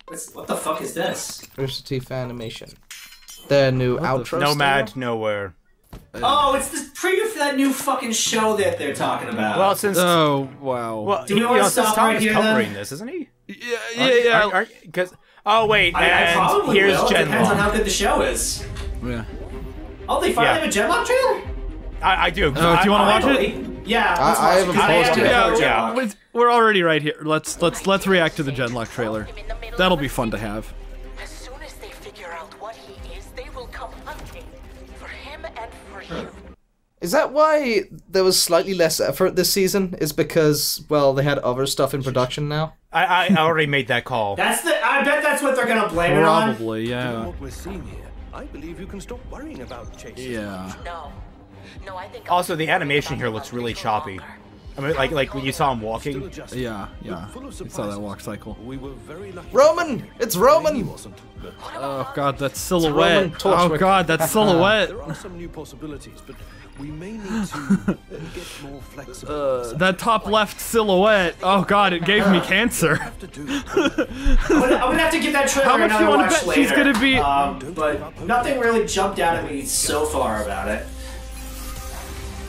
What the fuck is this? Rooster Teeth animation. Their new outro. Nomad Nowhere. Oh, it's the preview for that new fucking show that they're talking about. Well, since Oh wow. well, Do we want to stop Tom right is here, covering then? this, isn't he? Yeah. Because oh wait, I and probably here's will. It depends on Genlock. how good the show is. Yeah. Oh, they finally Yeah. have a Genlock trailer? I do. Do you want to watch it? Finally. Yeah, I let's watch haven't it, 'cause paused have yet. to Yeah, cover yeah. Genlock. we're already right here. Let's react to the Genlock trailer. That'll be fun to have. As soon as they figure out what he is, they will come hunting for him and for you. Is that why there was slightly less effort this season? Is because, well, they had other stuff in production now? I already made that call. I bet that's what they're gonna blame it on. Probably, yeah. What we're seeing here, I believe you can stop worrying about chasing. Yeah. No, I think. Also, the animation here looks really choppy. I mean, like when you saw him walking. Yeah. You saw that walk cycle. We were very lucky. Roman! It's Roman! He wasn't. But Oh god, that Roman silhouette. Oh Torchwick. god, that silhouette. there are some new possibilities, but we may need to get more flexible. That top left silhouette. Oh god, it gave me cancer. Have to do. I'm gonna have to give that trailer How much do another you wanna watch bet later. she's gonna be- But nothing really jumped out at me so far about it.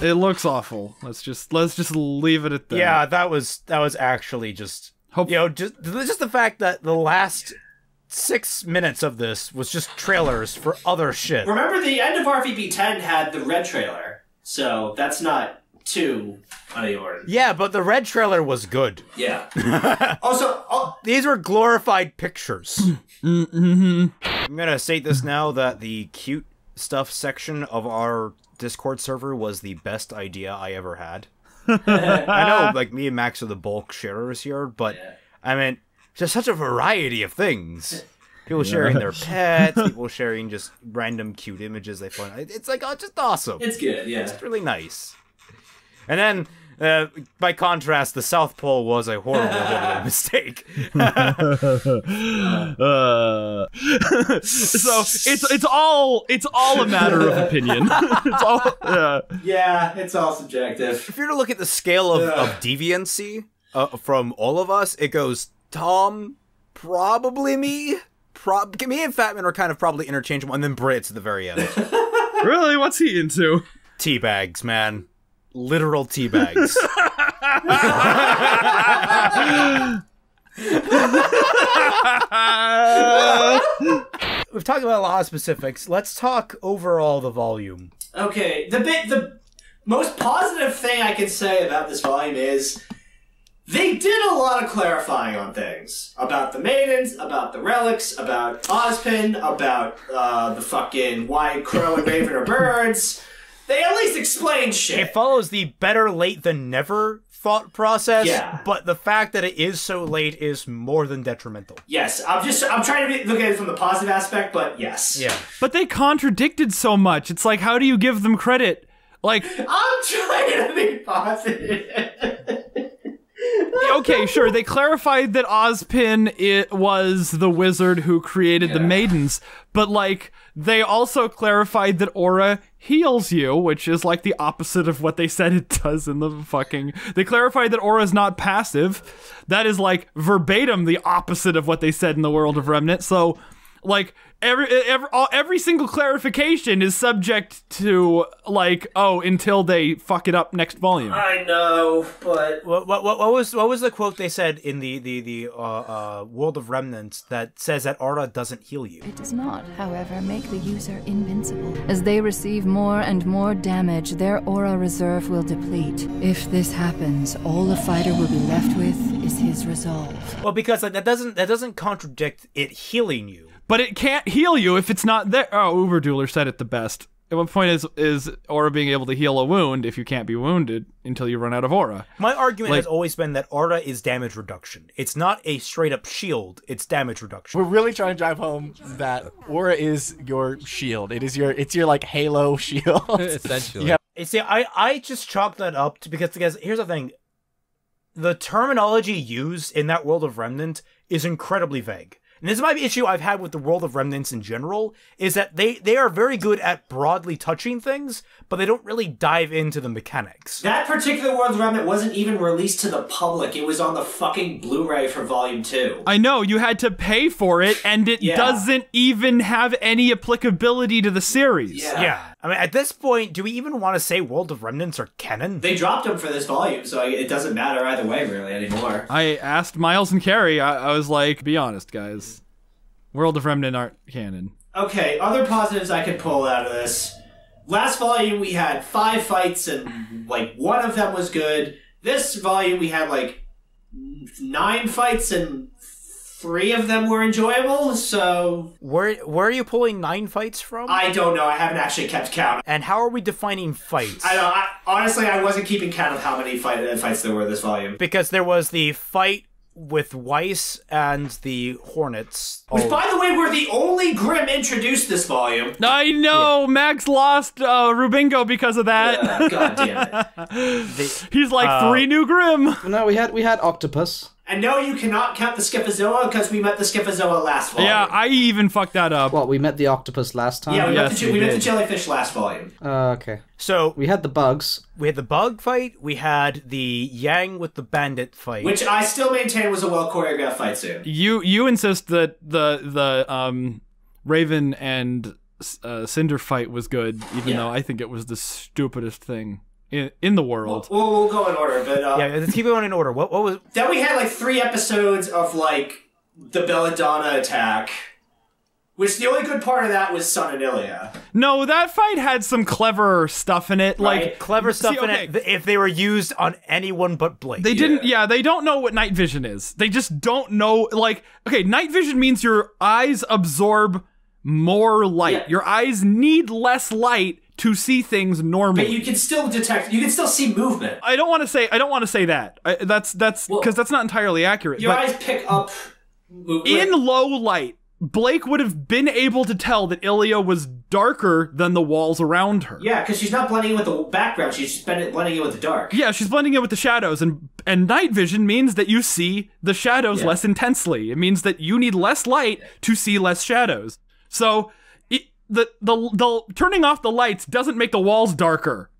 It looks awful. Let's just leave it at that. Yeah, that was actually just Hope- you know just the fact that the last 6 minutes of this was just trailers for other shit. Remember, the end of RVB 10 had the red trailer, so that's not too out of the ordinary. Yeah, but the red trailer was good. Yeah. Also, These were glorified pictures. I'm gonna state this now that the cute stuff section of our Discord server was the best idea I ever had. I know, like, me and Max are the bulk sharers here, but I mean, there's such a variety of things. People sharing their pets, people sharing just random cute images they find. It's like, oh, just awesome. it's good, yeah. It's really nice. And then, by contrast, the South Pole was a horrible mistake. So it's all a matter of opinion. It's all Yeah, it's all subjective. If you were to look at the scale of deviancy from all of us, it goes Tom, probably me. Me and Fatman are kind of probably interchangeable, and then Brit's at the very end. Really, what's he into? Teabags, man. Literal teabags. We've talked about a lot of specifics. Let's talk overall the volume. Okay, the most positive thing I can say about this volume is they did a lot of clarifying on things. About the maidens, about the relics, about Ozpin, about the fucking why Crow and Raven are birds. They at least explained shit. It follows the better late than never thought process, Yeah. but the fact that it is so late is more than detrimental. Yes, I'm trying to look at it from the positive aspect, but yes. Yeah. But they contradicted so much. It's like, how do you give them credit? Like, I'm trying to be positive. okay, sure, they clarified that Ozpin was the wizard who created the maidens, but like, they also clarified that Aura heals you, which is like the opposite of what they said it does in the fucking... They clarified that Aura is not passive. That is like verbatim the opposite of what they said in the World of Remnant, so like, every single clarification is subject to, like, oh, until they fuck it up next volume. I know, but What was the quote they said in the World of Remnants that says that Aura doesn't heal you? It does not, however, make the user invincible. As they receive more and more damage, their aura reserve will deplete. If this happens, all the fighter will be left with is his resolve. Well, because like that doesn't contradict it healing you. But it can't heal you if it's not there. Oh, Uberdueler said it the best. At what point is Aura being able to heal a wound if you can't be wounded until you run out of Aura? My argument has always been that Aura is damage reduction. It's not a straight up shield, it's damage reduction. We're really trying to drive home that Aura is your shield. It's your like Halo shield. Essentially. Yeah. See, I just chalk that up to because here's the thing. The terminology used in that World of Remnant is incredibly vague. and this is my issue I've had with the World of Remnants in general, is that they are very good at broadly touching things, but they don't really dive into the mechanics. That particular World of Remnant wasn't even released to the public. It was on the fucking Blu-ray for Volume 2. I know, you had to pay for it, and it doesn't even have any applicability to the series. Yeah. I mean, at this point, do we even want to say World of Remnants are canon? They dropped them for this volume, so it doesn't matter either way, really, anymore. I asked Miles and Carrie, I was like, be honest, guys. World of Remnant aren't canon. Okay, other positives I could pull out of this. Last volume, we had 5 fights, and, like, 1 of them was good. This volume, we had, like, 9 fights, and 3 of them were enjoyable, so... Where are you pulling 9 fights from? I don't know. I haven't actually kept count. And how are we defining fights? I don't know. Honestly, I wasn't keeping count of how many fights there were this volume. Because there was the fight with Weiss and the Hornets. Which, by the way, were the only Grimm introduced this volume. I know! Max lost Rubingo because of that. Yeah, God damn it. He's like, 3 new Grimm! No, we had Octopus. And no, you cannot count the Schizozoa because we met the Schizozoa last volume. Yeah, I even fucked that up. What, we met the octopus last time? Yeah, we met the did. jellyfish last volume. Okay. So we had the bugs. We had the bug fight. We had the Yang with the bandit fight, which I still maintain was a well choreographed fight scene. You insist that the Raven and Cinder fight was good, even though I think it was the stupidest thing in the world. We'll go in order, but yeah, let's keep going in order. What was? Then we had like 3 episodes of like the Belladonna attack, which the only good part of that was Sun and Ilya. No, that fight had some clever stuff in it, like clever stuff in it. If they were used on anyone but Blake, they didn't. Yeah, they don't know what night vision is. They just don't know. Like, okay, night vision means your eyes absorb more light. Yeah. Your eyes need less light to see things normally. But you can still detect. You can still see movement. I don't want to say that. That's because that's not entirely accurate. Your eyes pick up movement. In low light, Blake would have been able to tell that Ilya was darker than the walls around her. Yeah, because she's not blending in with the background. She's blending in with the dark. Yeah, she's blending in with the shadows, and night vision means that you see the shadows less intensely. It means that you need less light to see less shadows. So the turning off the lights doesn't make the walls darker.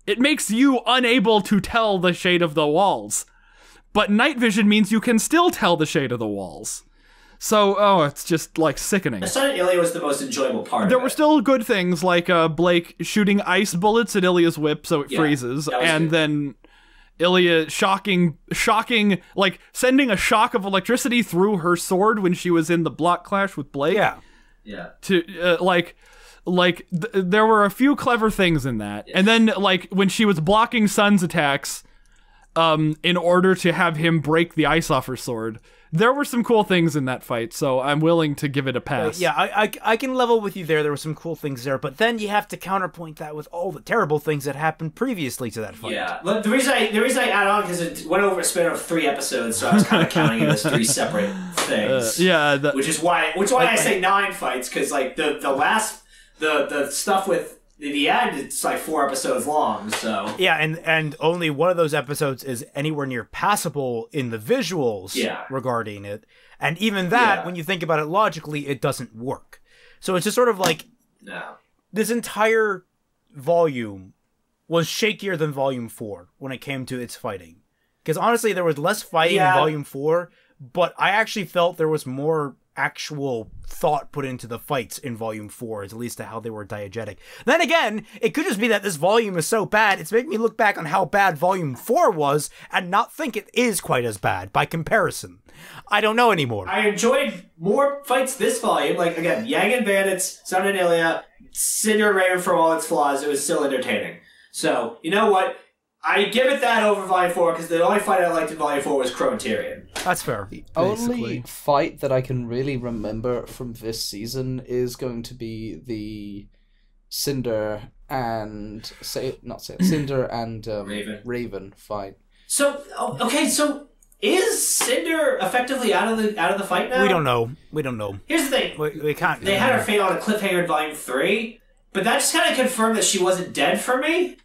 It makes you unable to tell the shade of the walls. But night vision means you can still tell the shade of the walls. So, it's just, like, sickening. Sun and Ilya was the most enjoyable part There were still good things, like Blake shooting ice bullets at Ilya's whip so it freezes, and then Ilya shocking, like, sending a shock of electricity through her sword when she was in the block clash with Blake. Yeah. To, there were a few clever things in that. And then, like, when she was blocking Sun's attacks, in order to have him break the ice off her sword, there were some cool things in that fight, so I'm willing to give it a pass. Yeah, I can level with you there. There were some cool things there, but then you have to counterpoint that with all the terrible things that happened previously to that fight. Yeah, the reason I add on because it went over a span of 3 episodes, so I was kind of counting it as 3 separate things. Which is why I say 9 fights, because like the last the stuff with the end, it's like 4 episodes long, so... Yeah, and only one of those episodes is anywhere near passable in the visuals regarding it. And even that, when you think about it logically, it doesn't work. So it's just sort of like... No. This entire volume was shakier than Volume 4 when it came to its fighting. Because honestly, there was less fighting in Volume 4, but I actually felt there was more actual thought put into the fights in Volume 4, at least to how they were diegetic. Then again, it could just be that this volume is so bad, it's making me look back on how bad Volume 4 was and not think it is quite as bad by comparison. I don't know anymore. I enjoyed more fights this volume, like, again, Yang and Bandits, Sun and Ilya, Cinder and Raven for all its flaws, it was still entertaining. So, you know what? I give it that over Volume 4, because the only fight I liked in Volume 4 was Crow and Tyrion. That's fair. The only fight that I can really remember from this season is going to be the Cinder and... Cinder and Raven fight. So, okay, so is Cinder effectively out of the fight now? We don't know. Here's the thing. We can't. They had her fate on a cliffhanger in Volume 3, but that just kind of confirmed that she wasn't dead for me.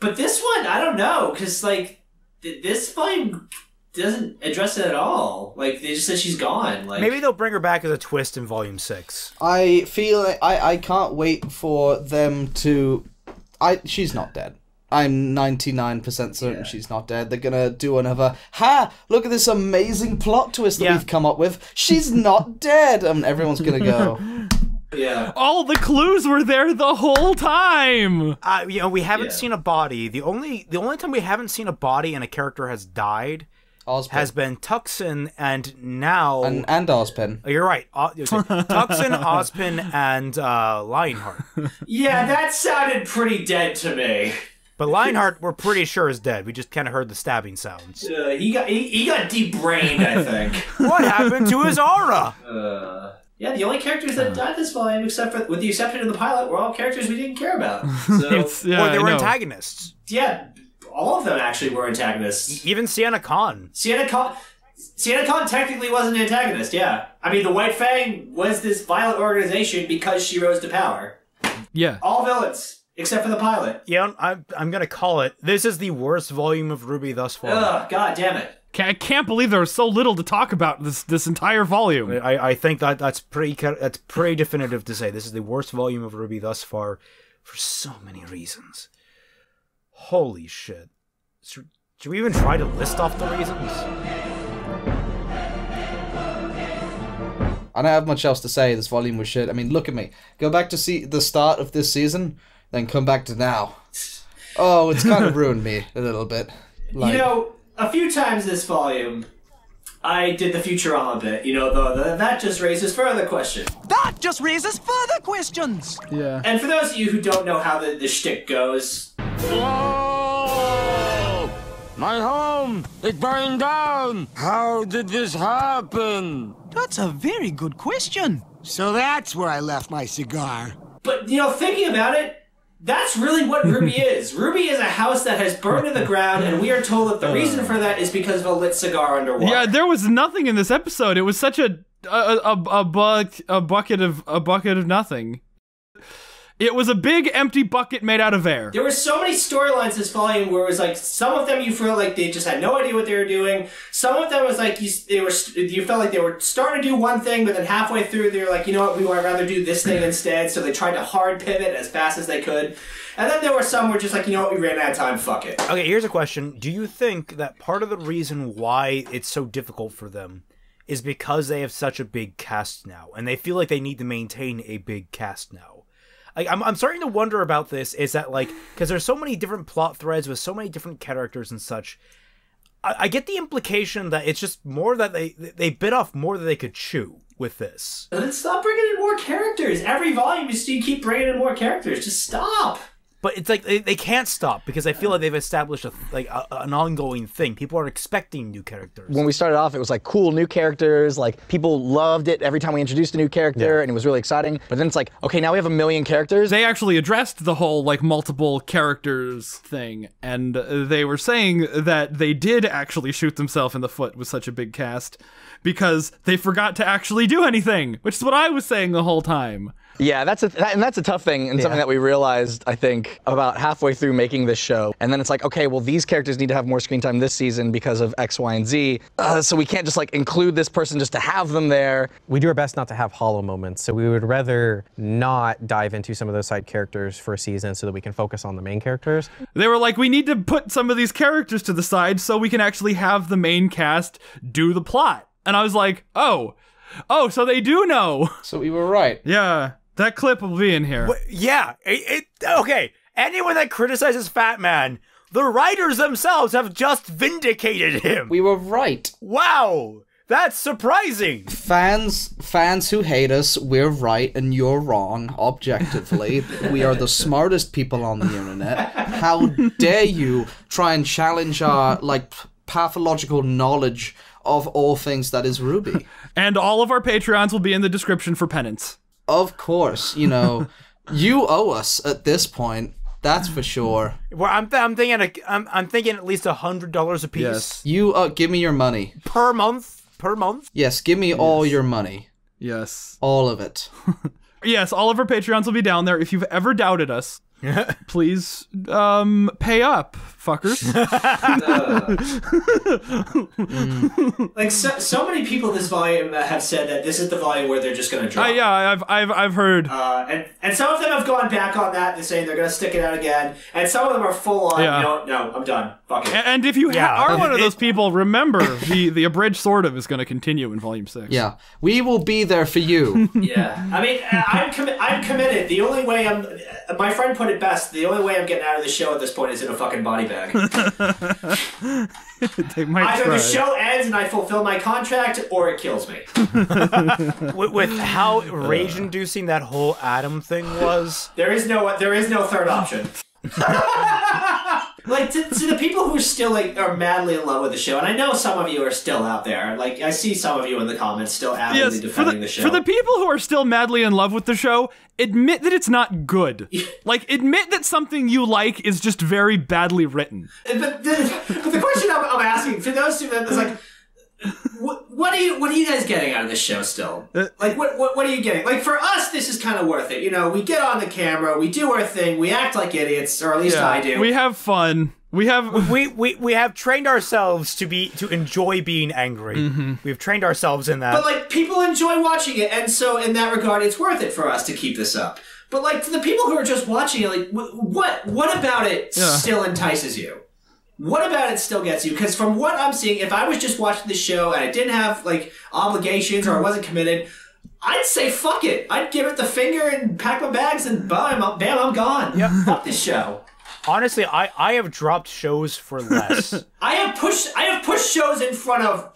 But this one, I don't know, because, like, this volume doesn't address it at all. Like, they just said she's gone. Like, maybe they'll bring her back as a twist in Volume 6. I feel like I can't wait for them to... She's not dead. I'm 99% certain she's not dead. They're gonna do another, look at this amazing plot twist that we've come up with. She's not dead! And everyone's gonna go... Yeah. All the clues were there the whole time. We haven't seen a body. The only time we haven't seen a body and a character has died has been Tuxin, and now and Ozpin. Oh, you're right. Tuxin, Ozpin, and Lionheart. Yeah, that sounded pretty dead to me. But Lionheart, we're pretty sure is dead. We just kind of heard the stabbing sounds. He got debrained, I think. What happened to his aura? Yeah, the only characters that died this volume, with the exception of the pilot, were all characters we didn't care about. So, or they were antagonists. Yeah, all of them actually were antagonists. Even Sienna Khan. Sienna Khan technically was an antagonist, yeah. I mean, the White Fang was this violent organization because she rose to power. Yeah. All villains, except for the pilot. Yeah, I'm gonna call it. This is the worst volume of RWBY thus far. Ugh, god damn it. I can't believe there was so little to talk about this entire volume. I think that's pretty definitive to say this is the worst volume of RWBY thus far for so many reasons. Holy shit. Should we even try to list off the reasons? I don't have much else to say. This volume was shit. I mean, look at me. Go back to see the start of this season, then come back to now. Oh, it's kind of ruined me a little bit. Like, you know, a few times this volume, I did the Futurama bit. You know, that just raises further questions. That just raises further questions! Yeah. And for those of you who don't know how the shtick goes... Whoa! My home! It burned down! How did this happen? That's a very good question. So that's where I left my cigar. But, you know, thinking about it, that's really what RWBY is. RWBY is a house that has burned to the ground, and we are told that the reason for that is because of a lit cigar underwater. Yeah, there was nothing in this episode. It was such a bucket of nothing. It was a big empty bucket made out of air. There were so many storylines this volume where it was like, some of them you feel like they just had no idea what they were doing. Some of them was like, you felt like they were starting to do one thing, but then halfway through they were like, you know what, we would rather do this thing instead. So they tried to hard pivot as fast as they could. And then there were some where just like, you know what, we ran out of time, fuck it. Okay, here's a question. Do you think that part of the reason why it's so difficult for them is because they have such a big cast now, and they feel like they need to maintain a big cast now? Like, I'm starting to wonder about this, is that, like, because there's so many different plot threads with so many different characters and such, I get the implication that it's just more that they bit off more than they could chew with this. Then stop bringing in more characters. Every volume you keep bringing in more characters. Just stop. But it's like they can't stop because I feel like they've established an ongoing thing. People are expecting new characters. When we started off, it was like cool new characters. Like people loved it every time we introduced a new character, and it was really exciting. But then it's like, okay, now we have 1 million characters. They actually addressed the whole like multiple characters thing, and they were saying that they did actually shoot themselves in the foot with such a big cast because they forgot to actually do anything, which is what I was saying the whole time. Yeah, that's a tough thing, and something that we realized, I think, about halfway through making this show. And then it's like, okay, well, these characters need to have more screen time this season because of X, Y, and Z. So we can't just like include this person just to have them there. We do our best not to have hollow moments, so we would rather not dive into some of those side characters for a season so that we can focus on the main characters. They were like, we need to put some of these characters to the side so we can actually have the main cast do the plot. And I was like, oh, so they do know. So we were right. Yeah. That clip will be in here. Yeah. Okay. Anyone that criticizes Fat Man, the writers themselves have just vindicated him. We were right. Wow. That's surprising. Fans who hate us, we're right and you're wrong, objectively. We are the smartest people on the internet. How dare you try and challenge our, like, pathological knowledge of all things that is RWBY. And all of our Patreons will be in the description for penance. Of course, you know, you owe us at this point. That's for sure. Well, I'm thinking at least $100 a piece. Yes. You give me your money per month. Per month. Yes, give me all your money. Yes, all of it. Yes, all of our Patreons will be down there. If you've ever doubted us, please pay up fuckers. Like so many people this volume have said that this is the volume where they're just going to drop. Yeah, I've heard. And some of them have gone back on that and saying they're going to stick it out again. And some of them are full on. Yeah. No, I'm done. Fuck it. And if you are one of those people, remember the abridged sort of is going to continue in volume 6. Yeah, we will be there for you. Yeah, I mean, I'm committed. The only way my friend put it best. The only way I'm getting out of the show at this point is in a fucking body bag. Either the show ends and I fulfill my contract, or it kills me. With how rage-inducing that whole Adam thing was, there is no third option. Like to the people who still are madly in love with the show, and I know some of you are still out there. Like I see some of you in the comments still avidly defending the show. For the people who are still madly in love with the show, admit that it's not good. Like admit that something you like is just very badly written. But the question I'm asking for those two is like, what are you guys getting out of this show still? Like what are you getting? Like for us, this is kind of worth it. You know, we get on the camera, we do our thing, we act like idiots, or at least I do. We have fun. We have trained ourselves to enjoy being angry. Mm-hmm. We've trained ourselves in that. But like people enjoy watching it, and so in that regard, it's worth it for us to keep this up. But like to the people who are just watching it, like what about it still entices you? What about it still gets you? Because from what I'm seeing, if I was just watching the show and I didn't have like obligations or I wasn't committed, I'd say fuck it. I'd give it the finger and pack my bags and bam, I'm gone. Yep. Fuck this show. Honestly, I have dropped shows for less. I have pushed shows in front of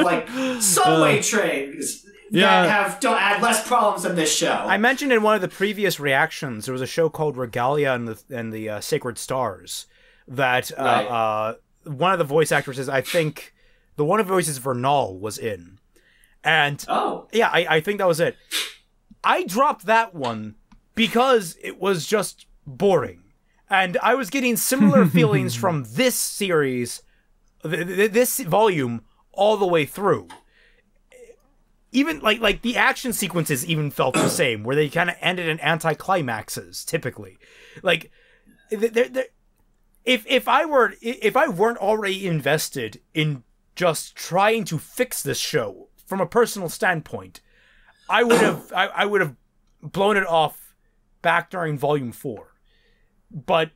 like subway trains that don't add less problems than this show. I mentioned in one of the previous reactions there was a show called Regalia and the Sacred Stars that one of the voice actresses, I think the one of the voices Vernal was in, and I think that was it. I dropped that one because it was just boring. And I was getting similar feelings from this series, this volume, all the way through. Even, like the action sequences even felt the same, where they kind of ended in anticlimaxes, typically. Like, if I weren't already invested in just trying to fix this show from a personal standpoint, I would have blown it off back during Volume 4. But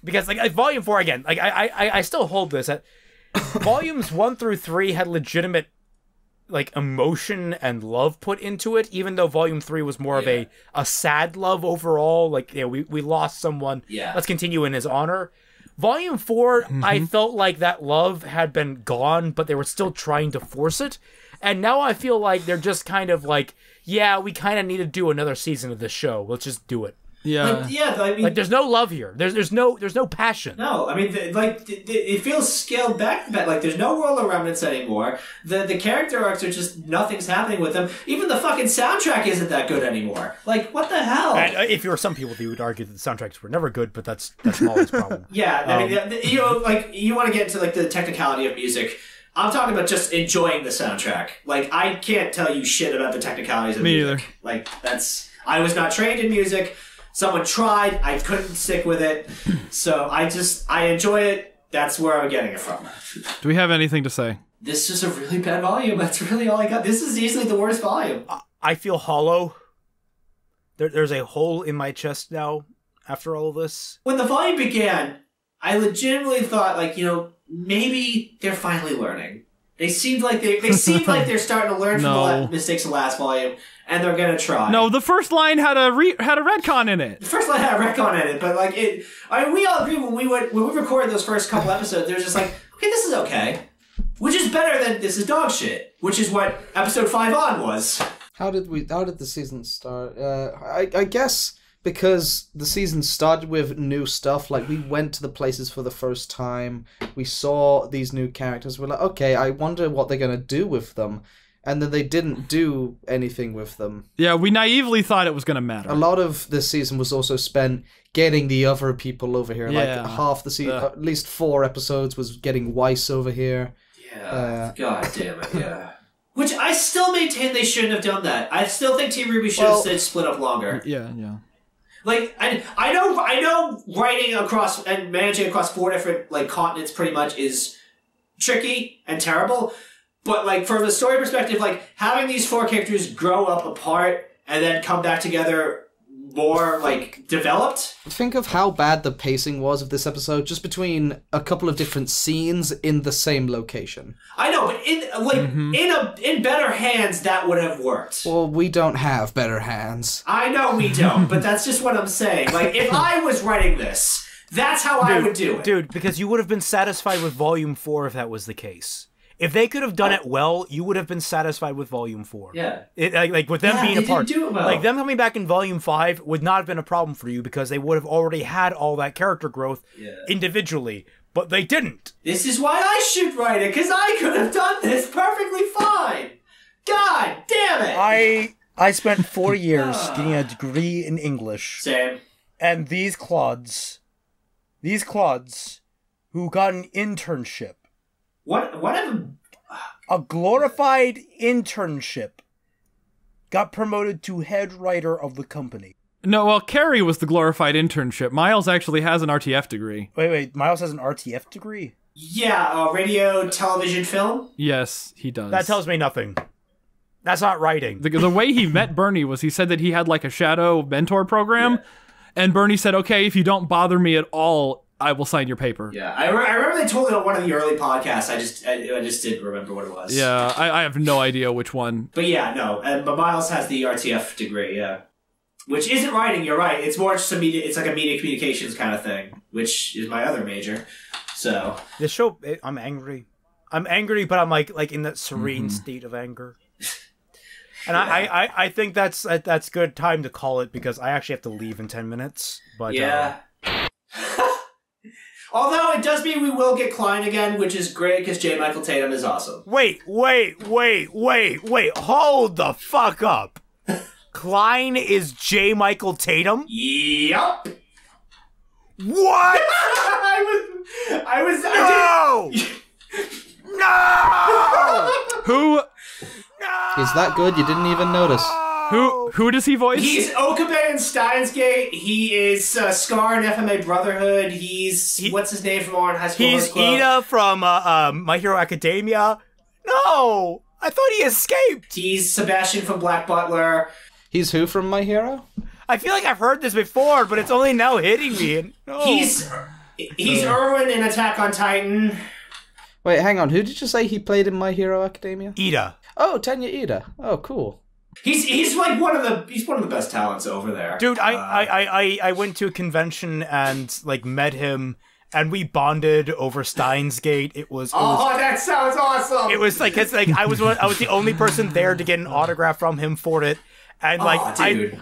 because like Volume 4 again, like I still hold this that Volumes 1 through 3 had legitimate like emotion and love put into it, even though Volume 3 was more of a sad love overall. Like, you know, we lost someone. Yeah. Let's continue in his honor. Volume 4, I felt like that love had been gone, but they were still trying to force it. And now I feel like they're just kind of like, yeah, we kind of need to do another season of this show. Let's just do it. Yeah, I mean, like there's no love here. There's no passion. No, I mean, it feels scaled back. Like there's no World of Remnants anymore. The character arcs are just nothing's happening with them. Even the fucking soundtrack isn't that good anymore. Like what the hell? And if you were some people, you would argue that the soundtracks were never good, but that's Molly's problem. Yeah, I mean, you know, like you want to get into like the technicality of music. I'm talking about just enjoying the soundtrack. Like I can't tell you shit about the technicalities of music. Me either. Like I was not trained in music. Someone tried, I couldn't stick with it, so I enjoy it, that's where I'm getting it from. Do we have anything to say? This is a really bad volume, that's really all I got. This is easily the worst volume. I feel hollow. There's a hole in my chest now, after all of this. When the volume began, I legitimately thought, like, you know, maybe they're finally learning. They seemed like they're starting to learn from the mistakes of the last volume, and they're gonna try. No, the first line had a retcon in it. The first line had a retcon in it, but like it. I mean, we all agree when we recorded those first couple episodes, they were just like, okay, this is okay, which is better than this is dog shit, which is what episode 5 on was. How did the season start? I guess because the season started with new stuff, like we went to the places for the first time, we saw these new characters, we're like, okay, I wonder what they're gonna do with them, and then they didn't do anything with them. Yeah, we naively thought it was gonna matter. A lot of this season was also spent getting the other people over here, like half the season, at least 4 episodes was getting Weiss over here. Yeah, god damn it, yeah. Which I still maintain they shouldn't have done that. I still think Team Ruby should have split up longer. Yeah. Like, I know writing across and managing across 4 different, like, continents pretty much is tricky and terrible. But, like, from a story perspective, like, having these 4 characters grow up apart and then come back together more, like, developed. Think of how bad the pacing was of this episode, just between a couple of different scenes in the same location. I know, but in better hands, that would have worked. Well, we don't have better hands. I know we don't, but that's just what I'm saying. Like, if I was writing this, that's how I would do it. Dude, because you would have been satisfied with Volume 4 if that was the case. If they could have done it well, you would have been satisfied with Volume 4. Yeah. Like with them being apart. Didn't do it well. Like them coming back in Volume 5 would not have been a problem for you because they would have already had all that character growth individually. But they didn't. This is why I should write it, because I could have done this perfectly fine. God damn it. I spent 4 years getting a degree in English. Same. And these clods who got an internship. A glorified internship got promoted to head writer of the company. No, well, Carrie was the glorified internship. Miles actually has an RTF degree. Wait, Miles has an RTF degree? Yeah, radio, television, film? Yes, he does. That tells me nothing. That's not writing. The way he met Bernie was he said that he had like a shadow mentor program, and Bernie said, okay, if you don't bother me at all, I will sign your paper. Yeah, I remember they told it on one of the early podcasts. I just didn't remember what it was. Yeah, I have no idea which one. But yeah, no. But Miles has the RTF degree, yeah. Which isn't writing, you're right. It's more just it's like a media communications kind of thing, which is my other major. So. The show, I'm angry. I'm angry, but I'm like in that serene state of anger. And I think that's good time to call it because I actually have to leave in 10 minutes. But yeah. Although it does mean we will get Klein again, which is great because J. Michael Tatum is awesome. Wait. Hold the fuck up. Klein is J. Michael Tatum? Yup. What? No! Who? He's that good you didn't even notice. Who does he voice? He's Okabe in Steins Gate. He is Scar in FMA Brotherhood. What's his name from Orange High School? He's Ida from My Hero Academia. No! I thought he escaped! He's Sebastian from Black Butler. He's who from My Hero? I feel like I've heard this before, but it's only now hitting me. No. He's Erwin in Attack on Titan. Wait, hang on. Who did you say he played in My Hero Academia? Ida. Oh, Tenya Ida. Oh, cool. He's like one of the best talents over there. Dude, I went to a convention and like met him and we bonded over Steins Gate. That sounds awesome. It was like I was the only person there to get an autograph from him for it. And like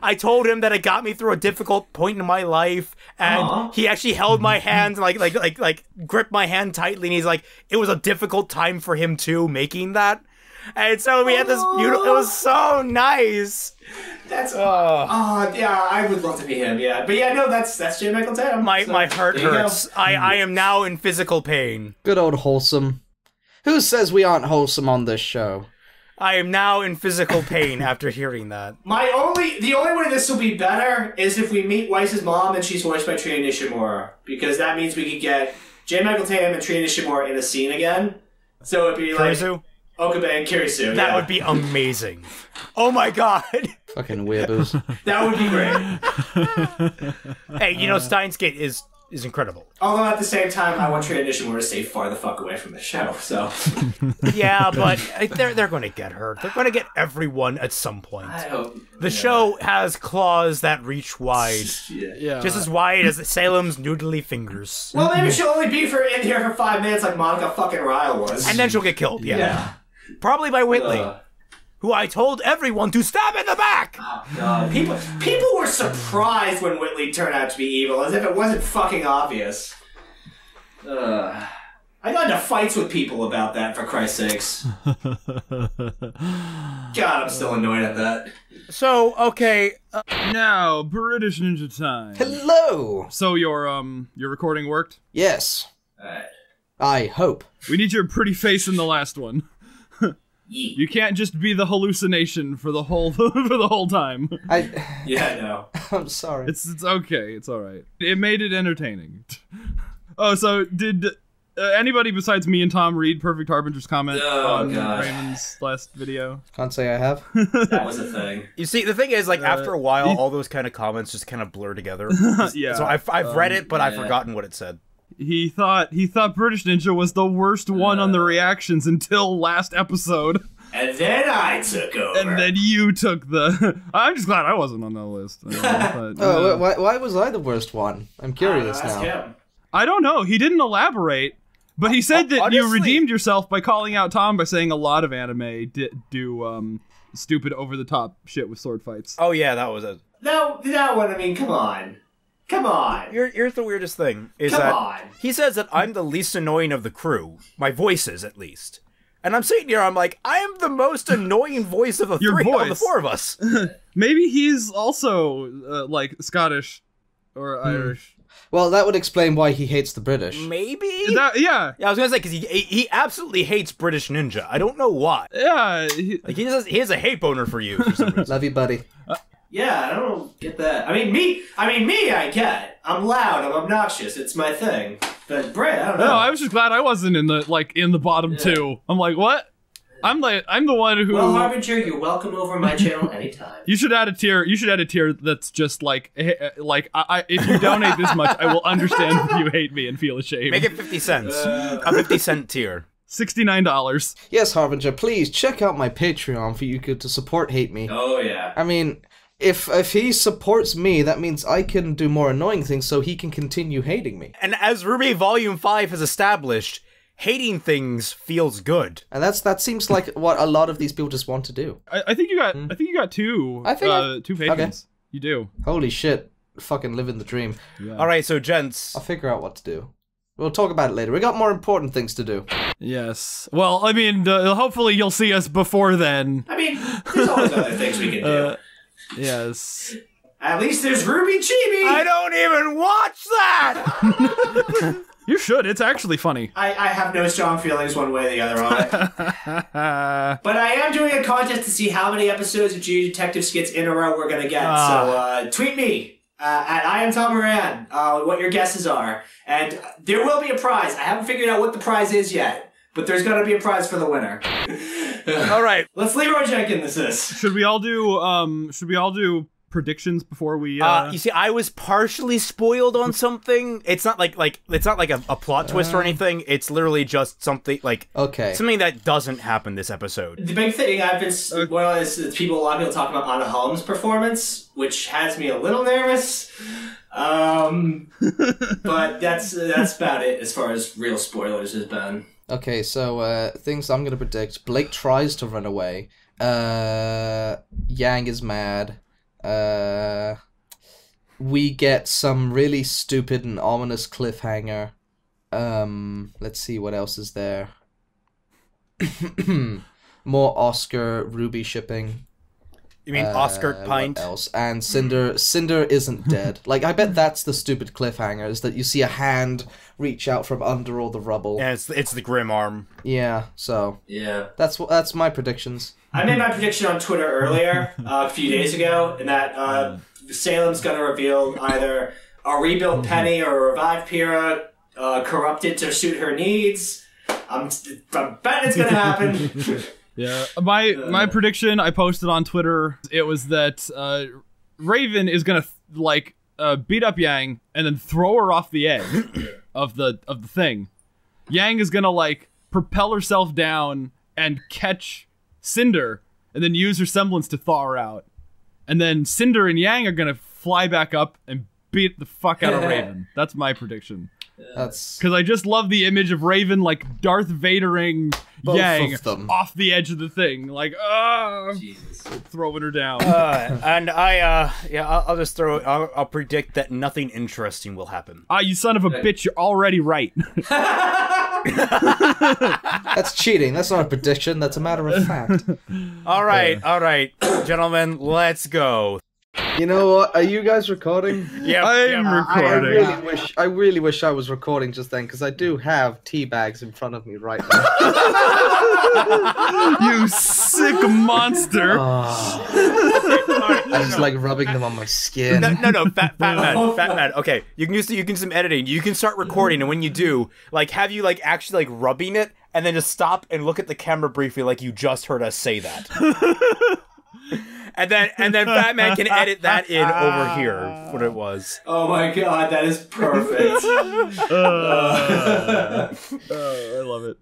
I told him that it got me through a difficult point in my life, and he actually held my hand, like gripped my hand tightly, and he's like, it was a difficult time for him too, making that. And so we had this beautiful. It was so nice. That's yeah. I would love to be him. Yeah, but yeah, no, that's J. Michael Tatum. My heart hurts. I am now in physical pain. Good old wholesome. Who says we aren't wholesome on this show? I am now in physical pain after hearing that. The only way this will be better is if we meet Weiss's mom and she's voiced by Trina Nishimura, because that means we could get J. Michael Tatum and Trina Nishimura in a scene again. So it'd be Kurisu? Like Okabe and Kurisu. That would be amazing. Oh my god. Fucking weirdos. That would be great. Hey, Steins Gate is incredible. Although at the same time, I want Trina Nishimura to stay far the fuck away from the show, so... Yeah, but they're going to get her. They're going to get everyone at some point. I hope... The show has claws that reach wide. Yeah. Just as wide as Salem's noodly fingers. Well, maybe she'll only be in here for 5 minutes like Monica fucking Ryle was. And then she'll get killed, yeah. Probably by Whitley. Who I told everyone to stab in the back! Oh, God. People were surprised when Whitley turned out to be evil, as if it wasn't fucking obvious. I got into fights with people about that, for Christ's sakes. God, I'm still annoyed at that. So, okay. Now, British Ninja Time. Hello! So your recording worked? Yes. Alright. I hope. We need your pretty face in the last one. You can't just be the hallucination for the whole time. Yeah, I know. I'm sorry. It's okay. It's all right. It made it entertaining. Oh, so did anybody besides me and Tom read Perfect Harbinger's comment on Raven's last video? Can't say I have. That was a thing. You see, the thing is, like, after a while, all those kind of comments just kind of blur together. Yeah. So I've read it, but I've forgotten what it said. He thought British Ninja was the worst one on the reactions until last episode. And then I took over. And then you took the... I'm just glad I wasn't on that list. Why was I the worst one? I'm curious now. Him. I don't know. He didn't elaborate, but he said that you redeemed yourself by calling out Tom by saying a lot of anime do stupid over-the-top shit with sword fights. Oh yeah, that was it. No, that one, I mean, come on. Come on. Here's the weirdest thing. He says that I'm the least annoying of the crew. My voices, at least. And I'm sitting here, I'm like, I am the most annoying voice of the the four of us. Maybe he's also, like, Scottish or Irish. Well, that would explain why he hates the British. Maybe? Yeah, I was gonna say, because he absolutely hates British Ninja. I don't know why. Yeah. He has a hate boner for you for some reason. Love you, buddy. Yeah, I don't get that. I mean, me, I get. I'm loud, I'm obnoxious, it's my thing. But Brett, I don't know. No, I was just glad I wasn't in the bottom two. I'm like, what? I'm the one who. Well, Harbinger, you're welcome over my channel anytime. You should add a tier. You should add a tier that's just like if you donate this much, I will understand if you hate me and feel ashamed. Make it 50 cents. A 50-cent tier. $69. Yes, Harbinger, please check out my Patreon for you to support Hate Me. Oh yeah. I mean, if he supports me, that means I can do more annoying things so he can continue hating me. And as Ruby Volume 5 has established, hating things feels good. And that seems like what a lot of these people just want to do. I think you got two. I think two patrons. Okay. You do. Holy shit. Fucking living the dream. Yeah. Alright, so gents. I'll figure out what to do. We'll talk about it later. We got more important things to do. Yes. Well, I mean, hopefully you'll see us before then. I mean, there's always other things we can do. Yes. At least there's Ruby Chibi! I don't even watch that! You should. It's actually funny. I have no strong feelings one way or the other on it. But I am doing a contest to see how many episodes of G Detective skits in a row we're gonna get. So tweet me at I am Tom Moran what your guesses are. And there will be a prize. I haven't figured out what the prize is yet. But there's gonna be a prize for the winner. Alright. Let's Leroy Jenkins this. Should we all do predictions before we you see, I was partially spoiled on something. It's not like it's not like a plot twist or anything. It's literally just something like something that doesn't happen this episode. The big thing I've been is a lot of people talk about Anna Holmes' performance, which has me a little nervous. But that's about it as far as real spoilers has been. Okay, so things I'm gonna predict. Blake tries to run away. Yang is mad. We get some really stupid and ominous cliffhanger. Let's see what else is there. More Oscar Ruby shipping. You mean Oscar Pint? What else? And Cinder isn't dead. Like, I bet that's the stupid cliffhanger, is that you see a hand reach out from under all the rubble. Yeah, it's the Grim Arm. Yeah, so. Yeah. That's my predictions. I made my prediction on Twitter earlier, a few days ago, in that Salem's gonna reveal either a rebuilt Penny or a revived Pyrrha, corrupted to suit her needs. I'm betting it's gonna happen. Yeah, my prediction I posted on Twitter, it was that Raven is gonna beat up Yang and then throw her off the edge of the thing. Yang is gonna propel herself down and catch Cinder and then use her semblance to thaw her out. And then Cinder and Yang are gonna fly back up and beat the fuck out of Raven. That's my prediction. That's because I just love the image of Raven Darth Vadering Yang off the edge of the thing, throwing her down. And I'll just I'll predict that nothing interesting will happen. You son of a bitch! You're already right. That's cheating. That's not a prediction. That's a matter of fact. All right, gentlemen, let's go. You know what? Are you guys recording? Yeah, I'm recording. I really wish I was recording just then because I do have tea bags in front of me right now. You sick monster! I just like rubbing them on my skin. No, fat man. Okay, you can do some editing. You can start recording, and when you do, like, have you like actually like rubbing it, and then just stop and look at the camera briefly, like you just heard us say that. And then Fat Man can edit that in over here, what it was. Oh my god, that is perfect. I love it.